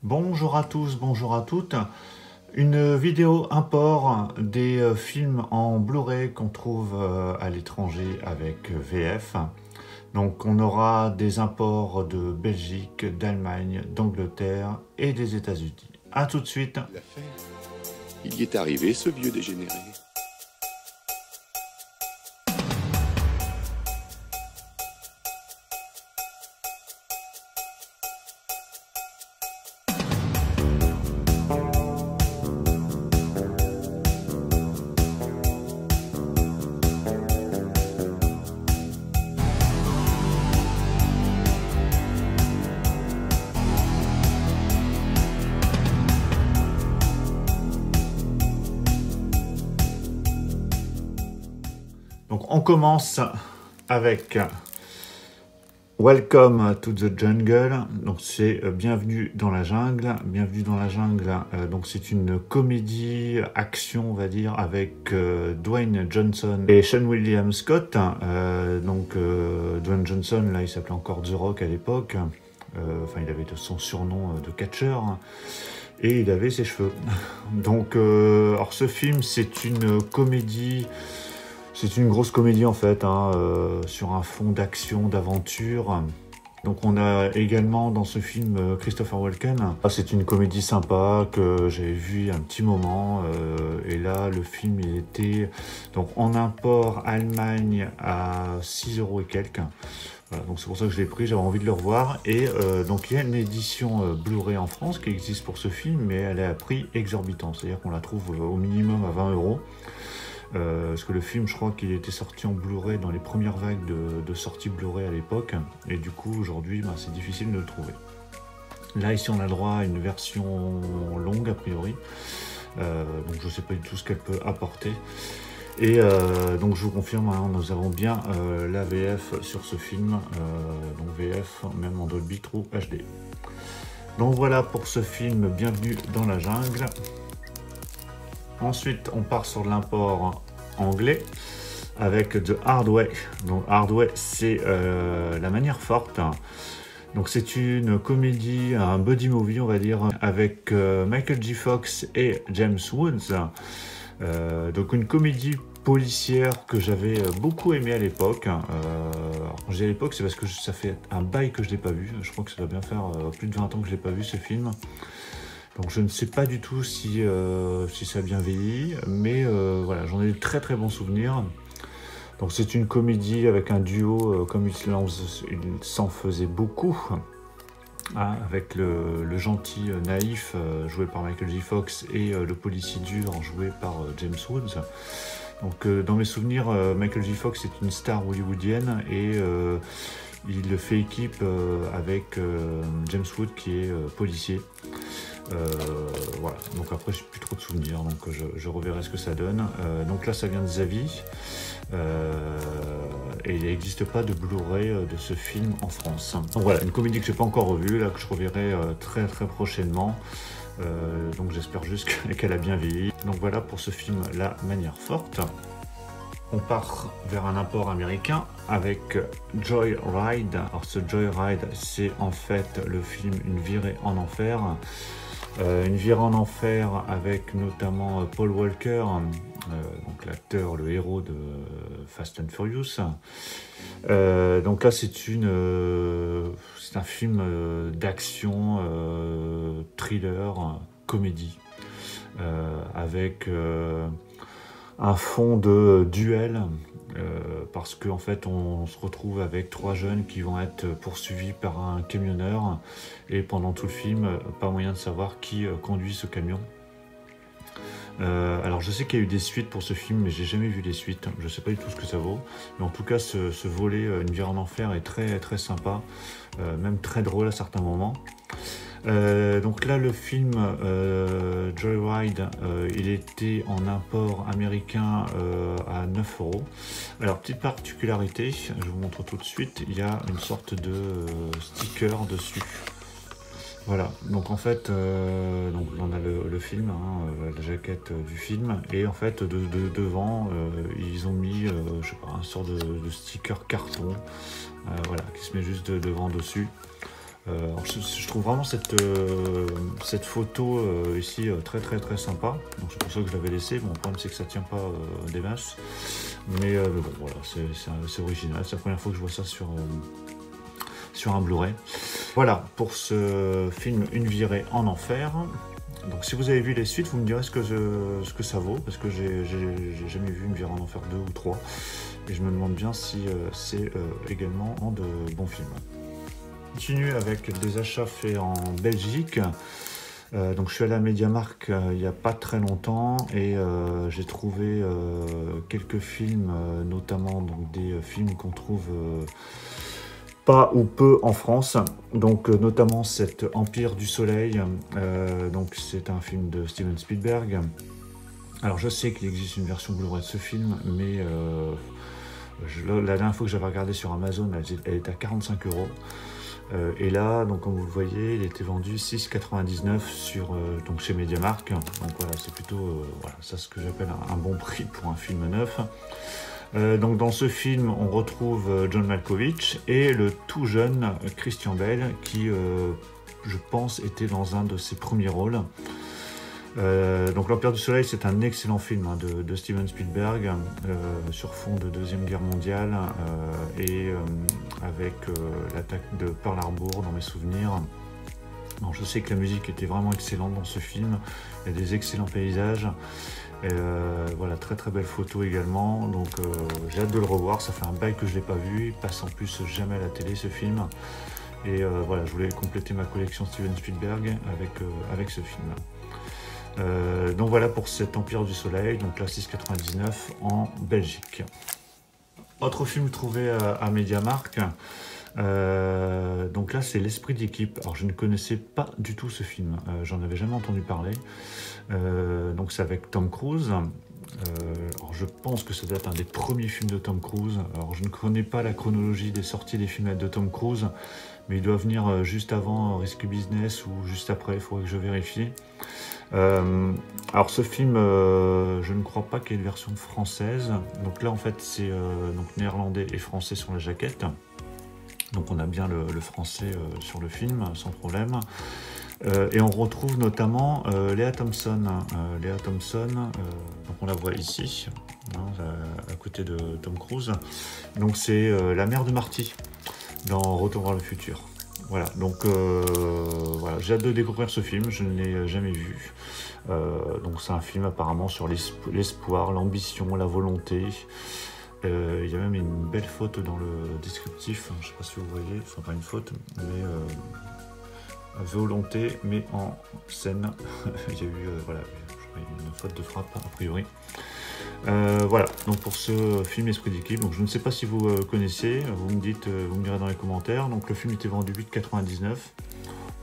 Bonjour à tous, bonjour à toutes. Une vidéo import des films en Blu-ray qu'on trouve à l'étranger avec VF. Donc on aura des imports de Belgique, d'Allemagne, d'Angleterre et des États-Unis. A tout de suite. Il y est arrivé, ce vieux dégénéré. Donc on commence avec Welcome to the Jungle. Donc c'est Bienvenue dans la jungle. Bienvenue dans la jungle. Donc c'est une comédie action, on va dire, avec Dwayne Johnson et Seann William Scott. Dwayne Johnson, là, il s'appelait encore The Rock à l'époque. Enfin, il avait son surnom de catcheur. Et il avait ses cheveux. Donc, alors ce film, c'est une comédie. C'est une grosse comédie en fait, sur un fond d'action, d'aventure. Donc on a également dans ce film Christopher Walken. C'est une comédie sympa que j'avais vue un petit moment. Et là, le film il était donc en import Allemagne à 6 € et quelques. Voilà, donc c'est pour ça que je l'ai pris, j'avais envie de le revoir. Et donc il y a une édition Blu-ray en France qui existe pour ce film, mais elle est à prix exorbitant. C'est-à-dire qu'on la trouve au minimum à 20 €. Parce que le film, je crois qu'il était sorti en Blu-ray dans les premières vagues de sorties Blu-ray à l'époque. Et du coup, aujourd'hui, c'est difficile de le trouver. Là, ici, on a le droit à une version longue, a priori. Donc, je ne sais pas du tout ce qu'elle peut apporter. Et donc, je vous confirme, nous avons bien la VF sur ce film. Donc, VF, même en Dolby True HD. Donc, voilà pour ce film Bienvenue dans la jungle. Ensuite, on part sur l'import anglais avec The Hard Way. Donc, Hard Way, c'est la manière forte. Donc, c'est une comédie, un buddy movie, on va dire, avec Michael J. Fox et James Woods. Donc, une comédie policière que j'avais beaucoup aimé à l'époque. Quand je dis à l'époque, c'est parce que ça fait un bail que je ne l'ai pas vu. Je crois que ça doit bien faire plus de 20 ans que je ne l'ai pas vu, ce film. Donc je ne sais pas du tout si ça a bien vieilli, mais voilà, j'en ai eu de très très bons souvenirs. Donc c'est une comédie avec un duo, comme il s'en faisait beaucoup, avec le gentil naïf joué par Michael J. Fox et le policier dur joué par James Woods. Donc dans mes souvenirs, Michael J. Fox est une star hollywoodienne et il fait équipe avec James Woods qui est policier. Voilà, donc après j'ai plus trop de souvenirs, donc je reverrai ce que ça donne. Donc là ça vient de Zavi, et il n'existe pas de Blu-ray de ce film en France. Donc voilà, une comédie que j'ai pas encore revue, là que je reverrai très très prochainement. Donc j'espère juste qu'elle a bien vieilli. Donc voilà pour ce film La Manière Forte. On part vers un import américain avec Joyride. Alors ce Joyride, c'est en fait le film Une virée en enfer. Une virée en enfer avec notamment Paul Walker, donc l'acteur, le héros de Fast and Furious. Donc là c'est un film d'action, thriller, comédie, avec un fond de duel, parce qu'en fait on se retrouve avec trois jeunes qui vont être poursuivis par un camionneur et pendant tout le film pas moyen de savoir qui conduit ce camion. Alors je sais qu'il y a eu des suites pour ce film mais j'ai jamais vu les suites, je sais pas du tout ce que ça vaut, mais en tout cas ce volet Une virée en enfer est très très sympa, même très drôle à certains moments. Donc là le film Joyride, il était en import américain à 9 €. Alors petite particularité, je vous montre tout de suite, il y a une sorte de sticker dessus. Voilà, donc en fait, donc on a le film, la jaquette du film, et en fait devant ils ont mis, je sais pas, un sort de sticker carton, voilà, qui se met juste devant dessus. Alors je trouve vraiment cette cette photo ici très sympa. Donc c'est pour ça que je l'avais laissé. Bon, le problème c'est que ça tient pas des masses. Mais bon, voilà, c'est original. C'est la première fois que je vois ça sur un Blu-ray. Voilà pour ce film Une virée en enfer. Donc si vous avez vu les suites, vous me direz ce que ça vaut, parce que j'ai jamais vu Une virée en enfer 2 ou 3. Et je me demande bien si c'est également un de bons films. On continue avec des achats faits en Belgique. Donc je suis allé à MediaMarkt il n'y a pas très longtemps et j'ai trouvé quelques films, notamment donc, des films qu'on trouve pas ou peu en France. Donc notamment cet Empire du Soleil, donc c'est un film de Steven Spielberg. Alors je sais qu'il existe une version Blu-ray de ce film, mais la dernière fois que j'avais regardé sur Amazon, elle était à 45 €. Et là, donc comme vous le voyez, il était vendu 6,99 € donc chez MediaMarkt. Donc voilà, c'est plutôt voilà, ça ce que j'appelle un bon prix pour un film neuf. Donc dans ce film, on retrouve John Malkovich et le tout jeune Christian Bale, qui, je pense, était dans un de ses premiers rôles. Donc l'Empire du Soleil, c'est un excellent film de Steven Spielberg sur fond de Deuxième Guerre mondiale et avec l'attaque de Pearl Harbor dans mes souvenirs. Donc, je sais que la musique était vraiment excellente dans ce film, il y a des excellents paysages, et, voilà, très belle photo également, donc j'ai hâte de le revoir, ça fait un bail que je ne l'ai pas vu, il passe en plus jamais à la télé ce film, et voilà, je voulais compléter ma collection Steven Spielberg avec ce film. Donc voilà pour cet Empire du Soleil, donc là 6,99 € en Belgique. Autre film trouvé à MediaMarkt, donc là c'est L'Esprit d'équipe. Alors je ne connaissais pas du tout ce film, j'en avais jamais entendu parler. Donc c'est avec Tom Cruise. Alors je pense que ça doit être un des premiers films de Tom Cruise. Alors je ne connais pas la chronologie des sorties des films de Tom Cruise, mais il doit venir juste avant Risky Business ou juste après, il faudrait que je vérifie. Alors ce film, je ne crois pas qu'il y ait une version française. Donc là en fait c'est donc néerlandais et français sur la jaquette. Donc on a bien le français sur le film sans problème. Et on retrouve notamment Lea Thompson. Lea Thompson, donc on la voit ici, hein, à côté de Tom Cruise. Donc c'est la mère de Marty dans Retour vers le futur. Voilà, donc voilà, j'ai hâte de découvrir ce film, je ne l'ai jamais vu. Donc c'est un film apparemment sur l'espoir, l'ambition, la volonté. Il y a même une belle faute dans le descriptif, je ne sais pas si vous voyez, enfin pas une faute, mais volonté, mais en scène. Il y a eu voilà, une faute de frappe a priori. Voilà, donc pour ce film Esprit d'équipe, donc je ne sais pas si vous connaissez, vous me direz dans les commentaires. Donc le film était vendu 8,99 €.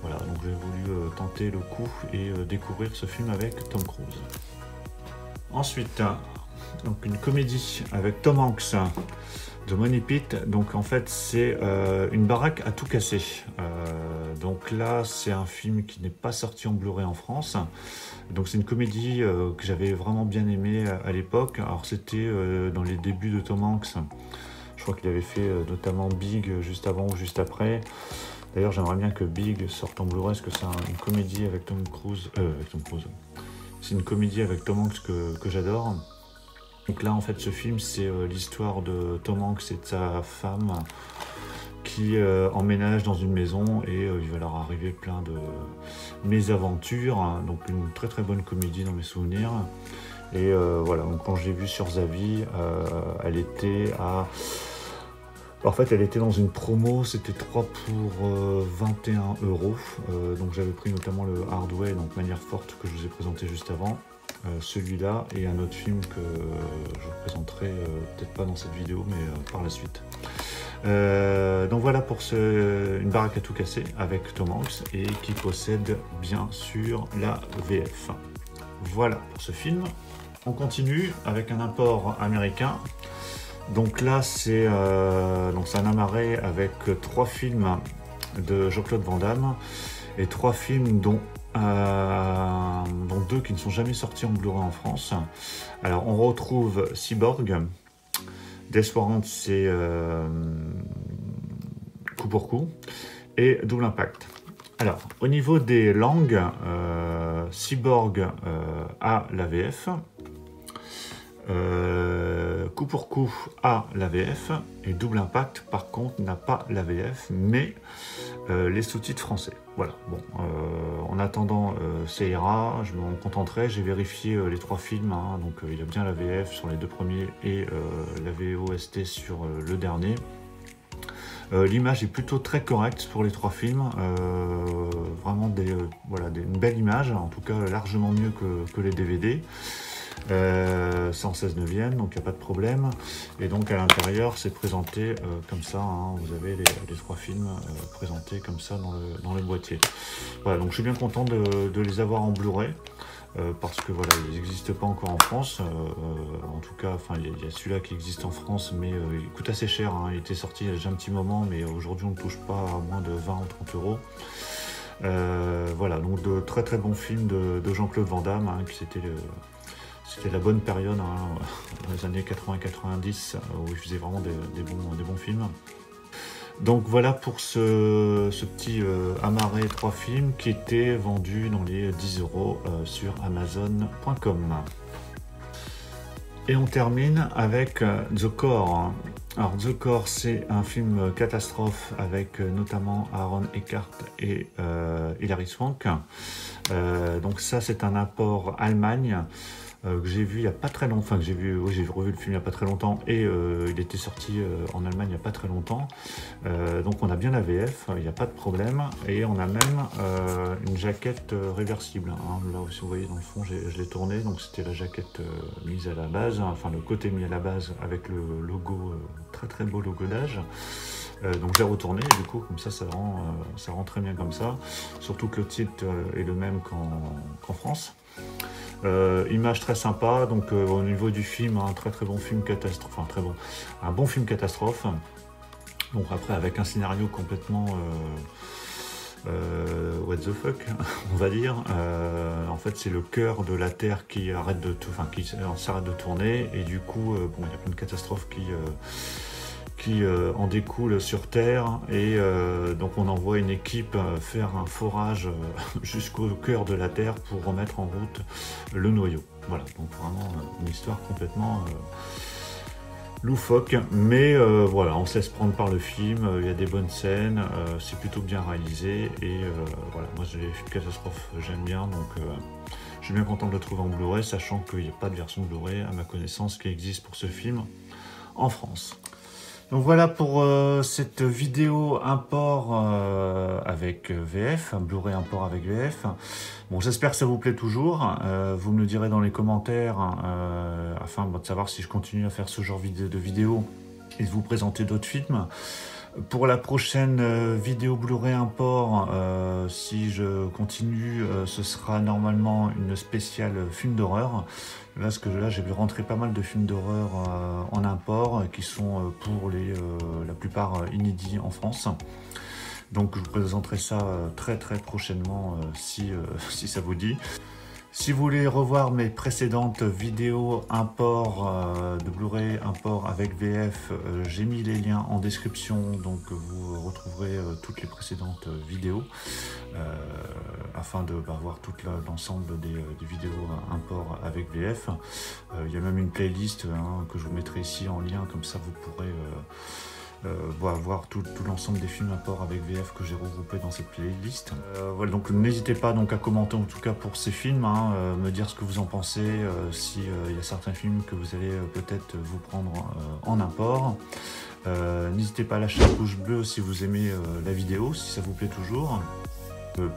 Voilà, donc j'ai voulu tenter le coup et découvrir ce film avec Tom Cruise. Ensuite, donc une comédie avec Tom Hanks de Money Pit. Donc en fait c'est une baraque à tout casser. Donc là c'est un film qui n'est pas sorti en Blu-ray en France. Donc c'est une comédie que j'avais vraiment bien aimée à l'époque. Alors c'était dans les débuts de Tom Hanks. Je crois qu'il avait fait notamment Big juste avant ou juste après. D'ailleurs j'aimerais bien que Big sorte en Blu-ray parce que c'est une comédie avec Tom Cruise. C'est une comédie avec Tom Hanks que j'adore. Donc là en fait ce film c'est l'histoire de Tom Hanks et de sa femme qui emménagent dans une maison et il va leur arriver plein de mésaventures, hein. Donc une très bonne comédie dans mes souvenirs. Et voilà, donc quand je l'ai vue sur Zavi, elle était à... En fait elle était dans une promo, c'était 3 pour 21 €. Donc j'avais pris notamment le Hardway, donc Manière Forte, que je vous ai présenté juste avant. Celui-là et un autre film que je vous présenterai peut-être pas dans cette vidéo mais par la suite. Donc voilà pour une baraque à tout casser avec Tom Hanks et qui possède bien sûr la VF. Voilà pour ce film. On continue avec un import américain. Donc là c'est un amarré avec 3 films de Jean-Claude Van Damme et 3 films dont 2 qui ne sont jamais sortis en Blu-ray en France. Alors on retrouve Cyborg, Death Warrant, c'est coup pour coup, et Double Impact. Alors, au niveau des langues, Cyborg a la VF, Coup pour coup a la VF, et Double Impact, par contre, n'a pas la VF, mais les sous-titres français. Voilà, bon, en attendant, ça ira, je m'en contenterai, j'ai vérifié les 3 films, hein, donc il y a bien la VF sur les 2 premiers et la VOST sur le dernier. L'image est plutôt très correcte pour les 3 films, vraiment voilà, une belle image, en tout cas largement mieux que les DVD. 116 neuvième, donc il n'y a pas de problème. Et donc à l'intérieur, c'est présenté comme ça, hein, vous avez les 3 films présentés comme ça dans le boîtier. Voilà, donc je suis bien content de les avoir en Blu-ray. Parce que voilà, ils n'existent pas encore en France, en tout cas, enfin, il y a celui-là qui existe en France, mais il coûte assez cher, hein. Il était sorti il y a déjà un petit moment, mais aujourd'hui on ne touche pas à moins de 20 ou 30 euros. Voilà, donc de très très bons films de Jean-Claude Van Damme, hein, c'était la bonne période, hein, dans les années 80-90, où il faisait vraiment des bons films. Donc voilà pour ce petit amarré 3 films qui était vendu dans les 10 euros sur Amazon.com. Et on termine avec The Core. Alors The Core, c'est un film catastrophe avec notamment Aaron Eckhart et Hilary Swank. Donc ça, c'est un apport Allemagne. Que j'ai vu il n'y a pas très longtemps, enfin que j'ai revu le film il n'y a pas très longtemps, et il était sorti en Allemagne il n'y a pas très longtemps. Donc on a bien la VF, il n'y a pas de problème, et on a même une jaquette réversible, hein. Là aussi vous voyez dans le fond, je l'ai tourné, donc c'était la jaquette mise à la base, enfin le côté mis à la base avec le logo, très très beau logo d'âge. Donc j'ai retourné, et du coup comme ça rend très bien comme ça, surtout que le titre est le même qu'en France. Image très sympa, donc au niveau du film, un très très bon film catastrophe, enfin très bon, un bon film catastrophe. Donc après avec un scénario complètement what the fuck, on va dire. En fait c'est le cœur de la Terre qui arrête qui s'arrête de tourner, et du coup bon, il y a plein de catastrophes qui en découle sur Terre, et donc on envoie une équipe faire un forage jusqu'au cœur de la Terre pour remettre en route le noyau. Voilà, donc vraiment une histoire complètement loufoque, mais voilà, on se laisse prendre par le film, il y a des bonnes scènes, c'est plutôt bien réalisé, et voilà, moi les films catastrophes j'aime bien, donc je suis bien content de le trouver en Blu-ray, sachant qu'il n'y a pas de version Blu-ray à ma connaissance qui existe pour ce film en France. Donc voilà pour cette vidéo import avec VF, un Blu-ray import avec VF. Bon, j'espère que ça vous plaît toujours. Vous me le direz dans les commentaires afin de savoir si je continue à faire ce genre de vidéo et de vous présenter d'autres films. Pour la prochaine vidéo Blu-ray import, si je continue, ce sera normalement une spéciale film d'horreur. Là, j'ai vu rentrer pas mal de films d'horreur en import, qui sont pour la plupart inédits en France. Donc je vous présenterai ça très très prochainement si ça vous dit. Si vous voulez revoir mes précédentes vidéos import de Blu-ray import avec VF, j'ai mis les liens en description, donc vous retrouverez toutes les précédentes vidéos afin de voir tout l'ensemble des vidéos import avec VF. Il y a même une playlist que je vous mettrai ici en lien, comme ça vous pourrez voir tout l'ensemble des films import avec VF que j'ai regroupé dans cette playlist. Voilà, donc n'hésitez pas donc à commenter en tout cas pour ces films, me dire ce que vous en pensez, si il y a certains films que vous allez peut-être vous prendre en import. N'hésitez pas à lâcher la pouce bleue si vous aimez la vidéo, si ça vous plaît toujours.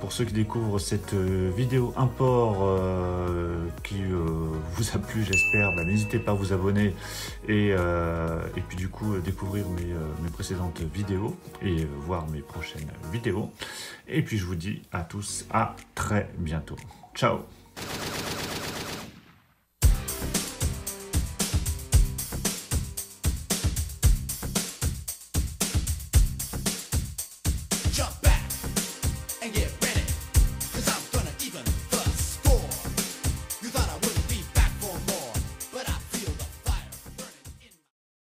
Pour ceux qui découvrent cette vidéo import qui vous a plu, j'espère, n'hésitez pas à vous abonner et puis du coup découvrir mes précédentes vidéos et voir mes prochaines vidéos. Et puis je vous dis à tous à très bientôt. Ciao!